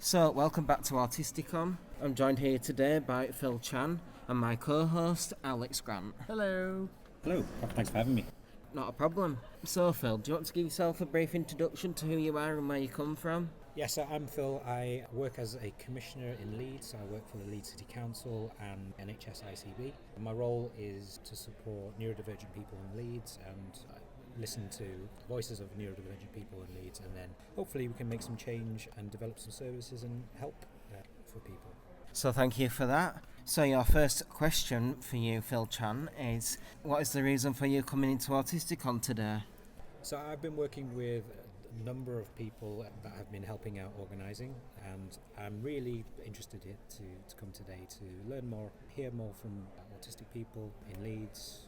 So, welcome back to Autisticon. I'm joined here today by Phil Chan and my co-host Alex Grant. Hello. Hello, thanks for having me. Not a problem. So, Phil, do you want to give yourself a brief introduction to who you are and where you come from? Yes, I'm Phil. I work as a commissioner in Leeds. I work for the Leeds City Council and NHS ICB. My role is to support neurodivergent people in Leeds and listen to the voices of neurodivergent people in Leeds, and then hopefully we can make some change and develop some services and help for people. So, thank you for that. So, your first question for you, Phil Chan, is what is the reason for you coming into Autisticon today? So I've been working with a number of people that have been helping out organising, and I'm really interested to come today to learn more, hear more from autistic people in Leeds,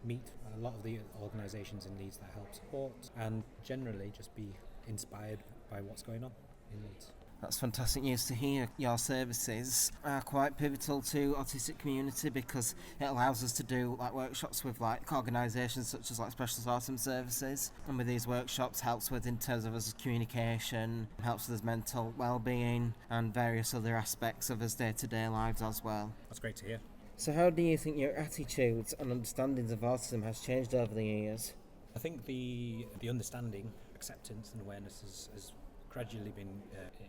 meet a lot of the organisations in Leeds that help support, and generally just be inspired by what's going on in Leeds. That's fantastic news to hear. Your services are quite pivotal to autistic community because it allows us to do workshops with organisations such as Specialist Autism Services, and with these workshops helps with in terms of us communication, helps with us mental well-being and various other aspects of us day-to-day lives as well. That's great to hear. So how do you think your attitudes and understandings of autism has changed over the years? I think the understanding, acceptance and awareness has gradually been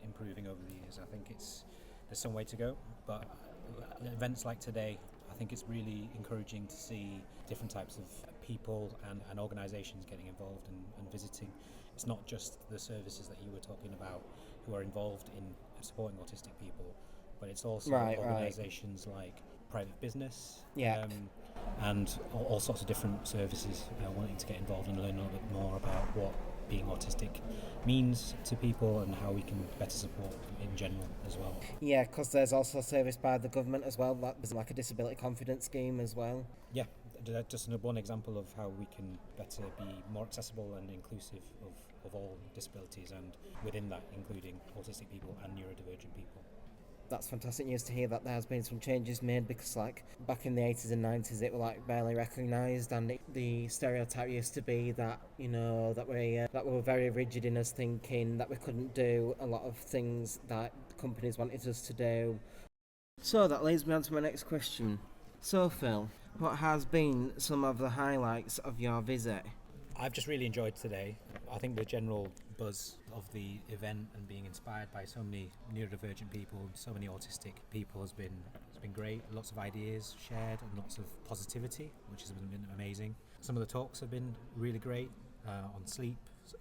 improving over the years. I think there's some way to go, but events like today, I think it's really encouraging to see different types of people and organisations getting involved and visiting. It's not just the services that you were talking about who are involved in supporting autistic people, but it's also organisations like private business, and all sorts of different services wanting to get involved and learn a little bit more about what being autistic means to people and how we can better support in general as well. Yeah, because there's also service by the government as well, there's a disability confidence scheme as well. Yeah, just one example of how we can better be more accessible and inclusive of all disabilities, and within that including autistic people and neurodivergent people. That's fantastic news to hear that there has been some changes made, because back in the 80s and 90s it were barely recognised, and the stereotype used to be that that we were very rigid in us thinking that we couldn't do a lot of things that companies wanted us to do. So that leads me on to my next question. So Phil, what has been some of the highlights of your visit? I've just really enjoyed today. I think the general buzz of the event and being inspired by so many neurodivergent people, so many autistic people has been great. Lots of ideas shared and lots of positivity, which has been amazing. Some of the talks have been really great on sleep,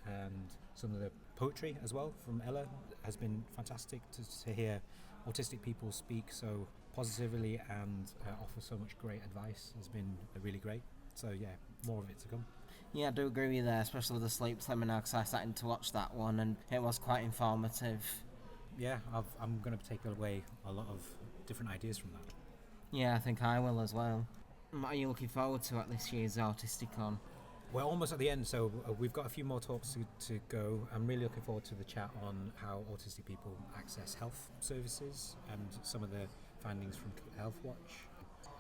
and some of the poetry as well from Ella has been fantastic to hear autistic people speak so positively and offer so much great advice. Has been really great. So yeah, more of it to come. Yeah, I do agree with you there, especially with the sleep seminar, because I sat in to watch that one and it was quite informative. Yeah, I'm going to take away a lot of different ideas from that. Yeah, I think I will as well. What are you looking forward to at this year's Autisticon? We're almost at the end, so we've got a few more talks to go. I'm really looking forward to the chat on how autistic people access health services and some of the findings from Health Watch,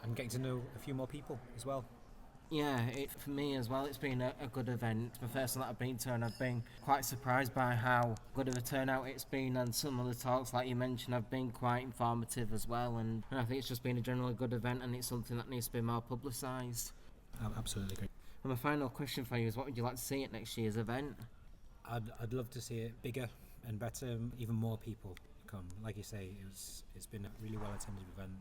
and getting to know a few more people as well. Yeah, for me as well, it's been a good event. It's my first one that I've been to, and I've been quite surprised by how good of a turnout it's been, and some of the talks, like you mentioned, have been quite informative as well, and I think it's just been a generally good event, and it's something that needs to be more publicised. Absolutely agree. And my final question for you is, what would you like to see at next year's event? I'd love to see it bigger and better, even more people come. Like you say, it's been a really well attended event,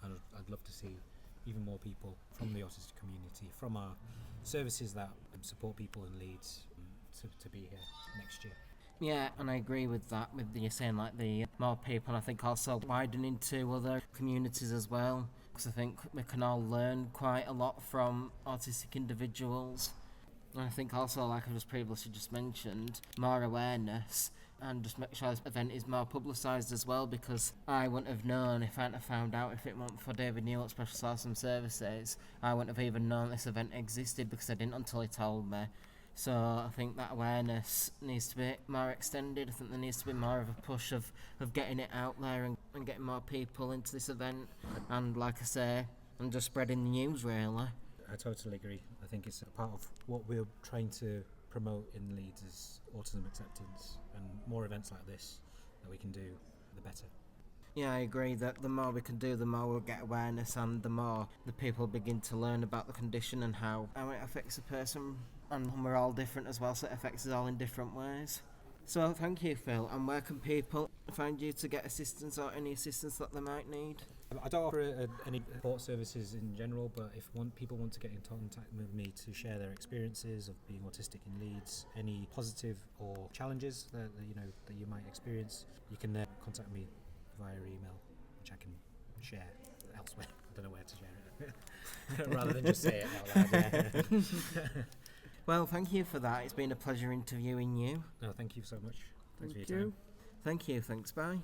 and I'd love to see even more people from the autistic community, from our services that support people in Leeds, to be here next year. Yeah, and I agree with that, with you saying the more people, and I think also widening to other communities as well, because I think we can all learn quite a lot from autistic individuals. And I think also, like I just previously mentioned, more awareness, and just make sure this event is more publicised as well, because I wouldn't have known if I hadn't found out. If it weren't for David Neal at Specialist Autism Services, I wouldn't have even known this event existed, because I didn't until he told me. So I think that awareness needs to be more extended. I think there needs to be more of a push of getting it out there and getting more people into this event, and like I say, and just spreading the news really. I totally agree. I think it's a part of what we're trying to promote in Leeds is autism acceptance, and more events like this that we can do the better. Yeah, I agree that the more we can do, the more we'll get awareness, and the more the people begin to learn about the condition and how it affects a person. And we're all different as well, so it affects us all in different ways. So thank you, Phil. And where can people find you to get assistance or any assistance that they might need? I don't offer any support services in general, but if people want to get in contact with me to share their experiences of being autistic in Leeds, any positive or challenges that you might experience, you can contact me via email, which I can share elsewhere. I don't know where to share it, rather than just say it out loud. Yeah. Well, thank you for that. It's been a pleasure interviewing you. No, thank you so much. Thanks for your Thank you. time. Thank you. Thanks. Bye.